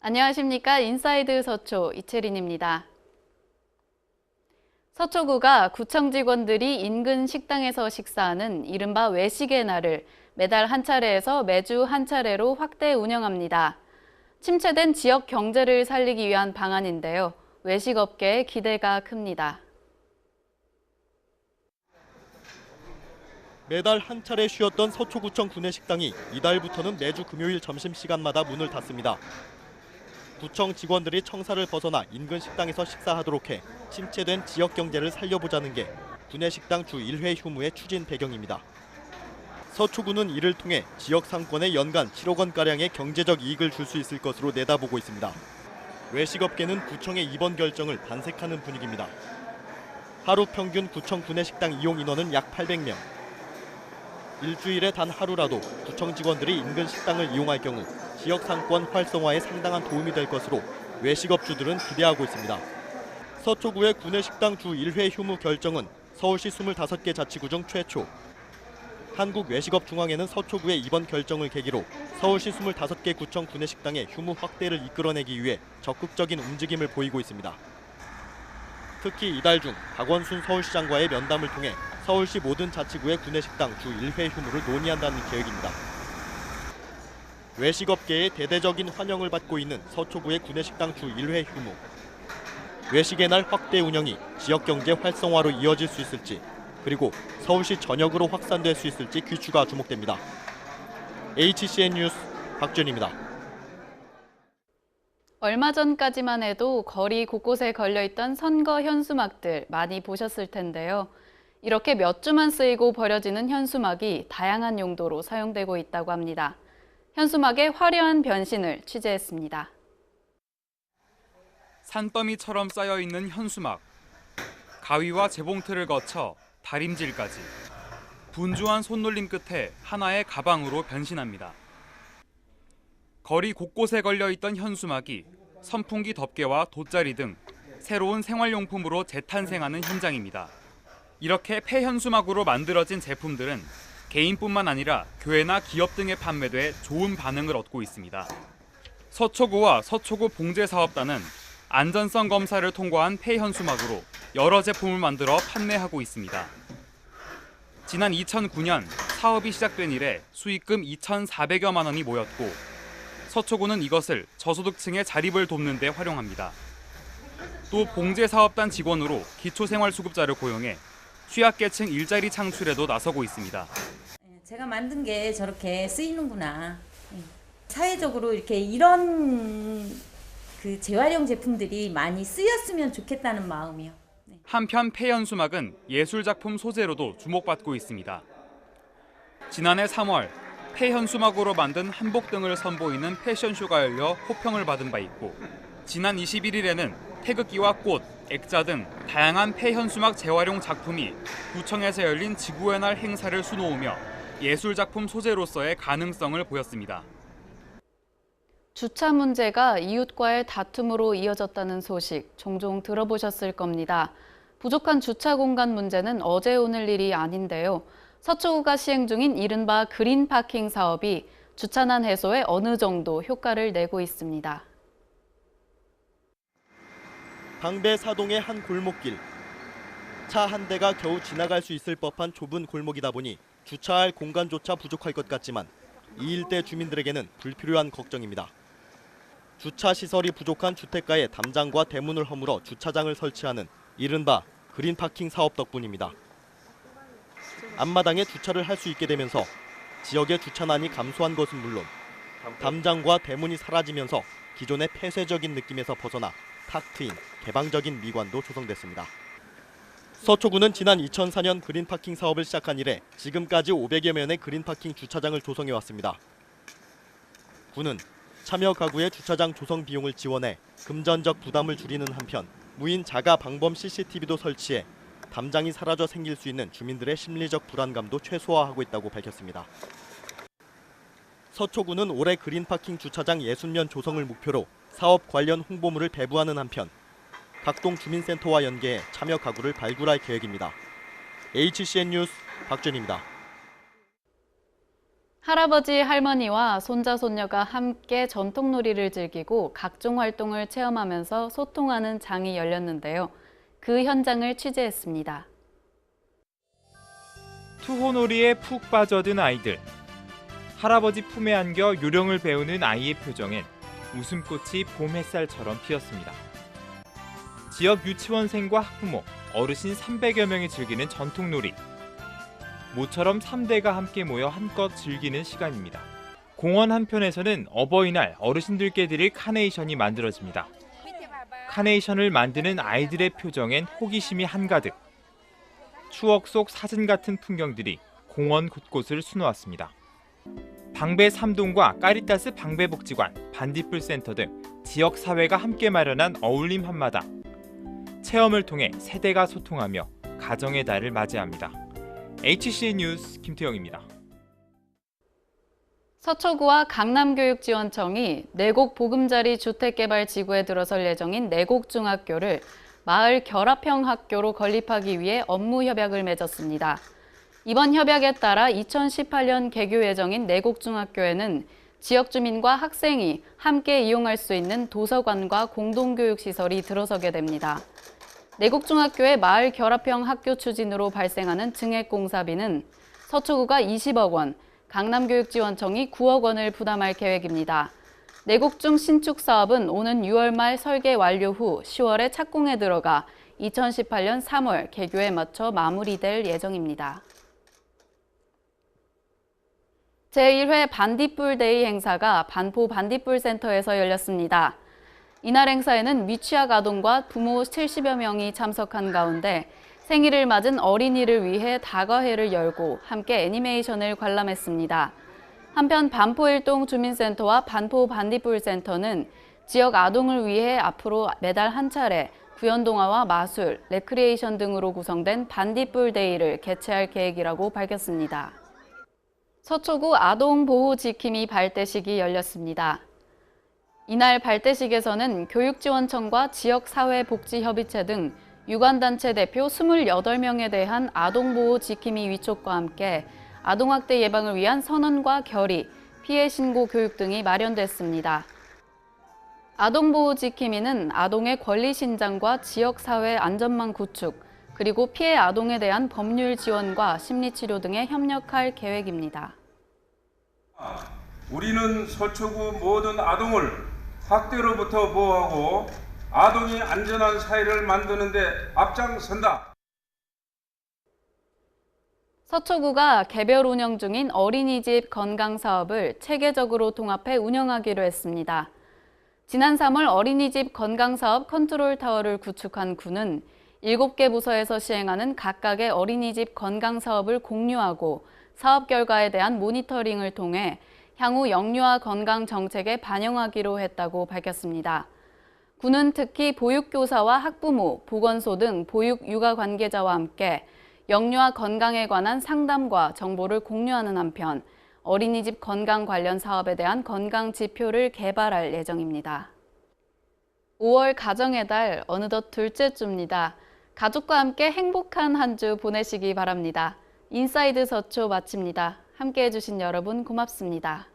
안녕하십니까. 인사이드 서초 이채린입니다. 서초구가 구청 직원들이 인근 식당에서 식사하는 이른바 외식의 날을 매달 한 차례에서 매주 한 차례로 확대 운영합니다. 침체된 지역 경제를 살리기 위한 방안인데요. 외식업계의 기대가 큽니다. 매달 한 차례 쉬었던 서초구청 구내식당이 이달부터는 매주 금요일 점심시간마다 문을 닫습니다. 구청 직원들이 청사를 벗어나 인근 식당에서 식사하도록 해 침체된 지역 경제를 살려보자는 게 구내식당 주 1회 휴무의 추진 배경입니다. 서초구는 이를 통해 지역 상권에 연간 7억 원가량의 경제적 이익을 줄 수 있을 것으로 내다보고 있습니다. 외식업계는 구청의 이번 결정을 반색하는 분위기입니다. 하루 평균 구청 구내식당 이용 인원은 약 800명. 일주일에 단 하루라도 구청 직원들이 인근 식당을 이용할 경우 지역 상권 활성화에 상당한 도움이 될 것으로 외식업주들은 기대하고 있습니다. 서초구의 구내식당 주 1회 휴무 결정은 서울시 25개 자치구 중 최초. 한국외식업중앙회는 서초구의 이번 결정을 계기로 서울시 25개 구청 구내식당의 휴무 확대를 이끌어내기 위해 적극적인 움직임을 보이고 있습니다. 특히 이달 중 박원순 서울시장과의 면담을 통해 서울시 모든 자치구의 구내식당 주 1회 휴무를 논의한다는 계획입니다. 외식업계의 대대적인 환영을 받고 있는 서초구의 구내식당 주 1회 휴무. 외식의 날 확대 운영이 지역 경제 활성화로 이어질 수 있을지, 그리고 서울시 전역으로 확산될 수 있을지 귀추가 주목됩니다. HCN 뉴스 박준입니다. 얼마 전까지만 해도 거리 곳곳에 걸려있던 선거 현수막들 많이 보셨을 텐데요. 이렇게 몇 주만 쓰이고 버려지는 현수막이 다양한 용도로 사용되고 있다고 합니다. 현수막의 화려한 변신을 취재했습니다. 산더미처럼 쌓여있는 현수막. 가위와 재봉틀을 거쳐 다림질까지. 분주한 손놀림 끝에 하나의 가방으로 변신합니다. 거리 곳곳에 걸려있던 현수막이 선풍기 덮개와 돗자리 등 새로운 생활용품으로 재탄생하는 현장입니다. 이렇게 폐현수막으로 만들어진 제품들은 개인뿐만 아니라 교회나 기업 등에 판매돼 좋은 반응을 얻고 있습니다. 서초구와 서초구 봉제사업단은 안전성 검사를 통과한 폐현수막으로 여러 제품을 만들어 판매하고 있습니다. 지난 2009년 사업이 시작된 이래 수익금 2,400여만 원이 모였고 서초구는 이것을 저소득층의 자립을 돕는 데 활용합니다. 또 봉제사업단 직원으로 기초생활수급자를 고용해 취약계층 일자리 창출에도 나서고 있습니다. 제가 만든 게 저렇게 쓰이는구나. 사회적으로 이렇게 이런 재활용 제품들이 많이 쓰였으면 좋겠다는 마음이요. 한편 폐현수막은 예술작품 소재로도 주목받고 있습니다. 지난해 3월 폐현수막으로 만든 한복 등을 선보이는 패션쇼가 열려 호평을 받은 바 있고 지난 21일에는 태극기와 꽃, 액자 등 다양한 폐현수막 재활용 작품이 구청에서 열린 지구의 날 행사를 수놓으며 예술작품 소재로서의 가능성을 보였습니다. 주차 문제가 이웃과의 다툼으로 이어졌다는 소식 종종 들어보셨을 겁니다. 부족한 주차 공간 문제는 어제 오늘 일이 아닌데요. 서초구가 시행 중인 이른바 그린 파킹 사업이 주차난 해소에 어느 정도 효과를 내고 있습니다. 방배 사동의 한 골목길. 차 한 대가 겨우 지나갈 수 있을 법한 좁은 골목이다 보니 주차할 공간조차 부족할 것 같지만 이 일대 주민들에게는 불필요한 걱정입니다. 주차 시설이 부족한 주택가에 담장과 대문을 허물어 주차장을 설치하는 이른바 그린 파킹 사업 덕분입니다. 앞마당에 주차를 할 수 있게 되면서 지역의 주차난이 감소한 것은 물론 담장과 대문이 사라지면서 기존의 폐쇄적인 느낌에서 벗어나 탁 트인 개방적인 미관도 조성됐습니다. 서초구는 지난 2004년 그린 파킹 사업을 시작한 이래 지금까지 500여 면의 그린 파킹 주차장을 조성해왔습니다. 구는 참여 가구의 주차장 조성 비용을 지원해 금전적 부담을 줄이는 한편 무인 자가 방범 CCTV도 설치해 담장이 사라져 생길 수 있는 주민들의 심리적 불안감도 최소화하고 있다고 밝혔습니다. 서초구는 올해 그린 파킹 주차장 60면 조성을 목표로 사업 관련 홍보물을 배부하는 한편 각동 주민센터와 연계해 참여 가구를 발굴할 계획입니다. HCN 뉴스 박준입니다. 할아버지, 할머니와 손자, 손녀가 함께 전통놀이를 즐기고 각종 활동을 체험하면서 소통하는 장이 열렸는데요. 그 현장을 취재했습니다. 투호놀이에 푹 빠져든 아이들. 할아버지 품에 안겨 요령을 배우는 아이의 표정엔 웃음꽃이 봄 햇살처럼 피었습니다. 지역 유치원생과 학부모, 어르신 300여 명이 즐기는 전통놀이. 모처럼 3대가 함께 모여 한껏 즐기는 시간입니다. 공원 한편에서는 어버이날 어르신들께 드릴 카네이션이 만들어집니다. 카네이션을 만드는 아이들의 표정엔 호기심이 한가득. 추억 속 사진 같은 풍경들이 공원 곳곳을 수놓았습니다. 방배 3동과 까리타스 방배복지관, 반딧불 센터 등 지역 사회가 함께 마련한 어울림 한마당. 체험을 통해 세대가 소통하며 가정의 달을 맞이합니다. HCN 뉴스 김태영입니다. 서초구와 강남교육지원청이 내곡 보금자리 주택개발지구에 들어설 예정인 내곡중학교를 마을 결합형 학교로 건립하기 위해 업무 협약을 맺었습니다. 이번 협약에 따라 2018년 개교 예정인 내곡중학교에는 지역 주민과 학생이 함께 이용할 수 있는 도서관과 공동교육시설이 들어서게 됩니다. 내곡중학교의 마을 결합형 학교 추진으로 발생하는 증액 공사비는 서초구가 20억 원, 강남교육지원청이 9억 원을 부담할 계획입니다. 내곡중 신축 사업은 오는 6월 말 설계 완료 후 10월에 착공에 들어가 2018년 3월 개교에 맞춰 마무리될 예정입니다. 제1회 반딧불데이 행사가 반포 반딧불센터에서 열렸습니다. 이날 행사에는 미취학 아동과 부모 70여 명이 참석한 가운데 생일을 맞은 어린이를 위해 다과회를 열고 함께 애니메이션을 관람했습니다. 한편 반포 일동 주민센터와 반포 반딧불센터는 지역 아동을 위해 앞으로 매달 한 차례 구연동화와 마술, 레크리에이션 등으로 구성된 반딧불데이를 개최할 계획이라고 밝혔습니다. 서초구 아동보호지킴이 발대식이 열렸습니다. 이날 발대식에서는 교육지원청과 지역사회복지협의체 등 유관단체 대표 28명에 대한 아동보호지킴이 위촉과 함께 아동학대 예방을 위한 선언과 결의, 피해 신고 교육 등이 마련됐습니다. 아동보호지킴이는 아동의 권리 신장과 지역사회 안전망 구축, 그리고 피해 아동에 대한 법률 지원과 심리치료 등에 협력할 계획입니다. 우리는 서초구 모든 아동을 학대로부터 보호하고 아동이 안전한 사회를 만드는 데 앞장선다. 서초구가 개별 운영 중인 어린이집 건강사업을 체계적으로 통합해 운영하기로 했습니다. 지난 3월 어린이집 건강사업 컨트롤타워를 구축한 구는 7개 부서에서 시행하는 각각의 어린이집 건강사업을 공유하고 사업 결과에 대한 모니터링을 통해 향후 영유아 건강 정책에 반영하기로 했다고 밝혔습니다. 구는 특히 보육교사와 학부모, 보건소 등 보육 육아 관계자와 함께 영유아 건강에 관한 상담과 정보를 공유하는 한편 어린이집 건강 관련 사업에 대한 건강 지표를 개발할 예정입니다. 5월 가정의 달 어느덧 둘째 주입니다. 가족과 함께 행복한 한 주 보내시기 바랍니다. 인사이드 서초 마칩니다. 함께해 주신 여러분 고맙습니다.